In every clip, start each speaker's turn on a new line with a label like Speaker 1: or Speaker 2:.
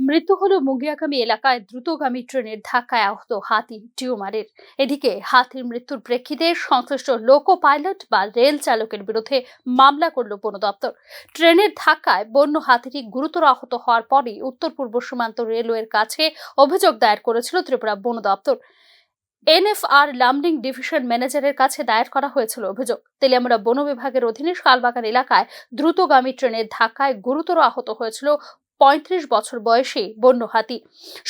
Speaker 1: মৃত্যু হলো মুঙ্গিয়াকামী এলাকায় দ্রুতগামী ট্রেনের ধাক্কায় আহত হাতি টিউমারের। এদিকে হাতির মৃত্যুর প্রেক্ষিতে সংশ্লিষ্ট লোকো পাইলট বা রেল চালকের বিরুদ্ধে মামলা করল বন দপ্তর। ট্রেনের ধাক্কায় বন্য হাতিটি গুরুতর আহত হওয়ার পরই উত্তর পূর্ব সীমান্ত রেলওয়ের কাছে অভিযোগ দায়ের করেছিল ত্রিপুরা বন দপ্তর। এনএফআর লামডিং ডিভিশন ম্যানেজারের কাছে দায়ের করা হয়েছিল অভিযোগ। তেলিয়ামুড়া বন বিভাগের অধীনে শালবাগান এলাকায় দ্রুতগামী ট্রেনের ধাক্কায় গুরুতর আহত হয়েছিল ৩৫ বছর বয়সী বন্য হাতি।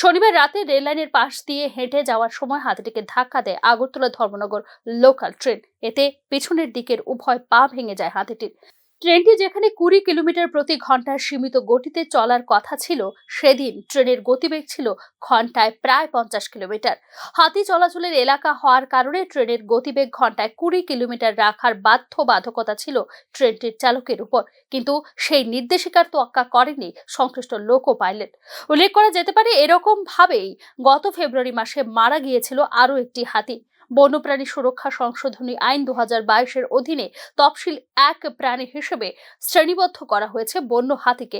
Speaker 1: শনিবার রাতে রেললাইনের পাশ দিয়ে হেঁটে যাওয়ার সময় হাতিটিকে ধাক্কা দেয় আগরতলা ধর্মনগর লোকাল ট্রেন। এতে পিছনের দিকের উভয় পা ভেঙে যায় হাতিটির। ট্রেনটি যেখানে ২০ কিলোমিটার প্রতি ঘন্টার সীমিত গতিতে চলার কথা ছিল, সেদিন ট্রেনের গতিবেগ ছিল ঘন্টায় প্রায় ৫০ কিলোমিটার। হাতি চলাচলের এলাকা হওয়ার কারণে ট্রেনের গতিবেগ ঘন্টায় ২০ কিলোমিটার রাখার বাধ্যবাধকতা ছিল ট্রেনটির চালকের উপর, কিন্তু সেই নির্দেশিকার তোয়াক্কা করেনি সংশ্লিষ্ট লোকো পাইলট। উল্লেখ করা যেতে পারে, এরকম ভাবেই গত ফেব্রুয়ারি মাসে মারা গিয়েছিল আরও একটি হাতি। বন্যপ্রাণী সুরক্ষা সংশোধনী আইন ২০২২-এর অধীনে তফসিল ১ প্রাণী হিসেবে শ্রেণীবদ্ধ করা হয়েছে বন্য হাতিকে।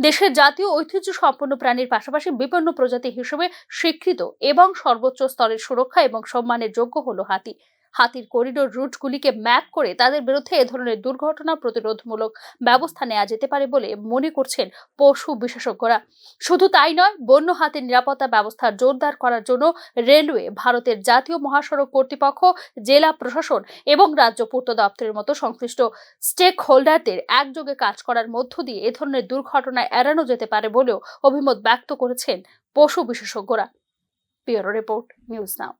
Speaker 1: দেশের জাতীয় ঐতিহ্য সম্পন্ন প্রাণীর পাশাপাশি বিপন্ন প্রজাতি হিসেবে স্বীকৃত এবং সর্বোচ্চ স্তরের সুরক্ষা এবং সম্মানের যোগ্য হলো হাতি। হাতির করিডোর রুটগুলিকে ম্যাপ করে তাদের বিরুদ্ধে এ ধরনের দুর্ঘটনা প্রতিরোধমূলক ব্যবস্থা নেওয়া যেতে পারে বলে মনে করছেন পশু বিশেষজ্ঞরা। শুধু তাই নয়, বন্য হাতির নিরাপত্তা ব্যবস্থা জোরদার করার জন্য রেলওয়ে, ভারতের জাতীয় মহাসড়ক কর্তৃপক্ষ, জেলা প্রশাসন এবং রাজ্য পূর্ত দপ্তরের মতো সংশ্লিষ্ট স্টেক হোল্ডারদের একযোগে কাজ করার মধ্য দিয়ে এ ধরনের দুর্ঘটনা এড়ানো যেতে পারে বলেও অভিমত ব্যক্ত করেছেন পশু বিশেষজ্ঞরা। Bureau report, news now.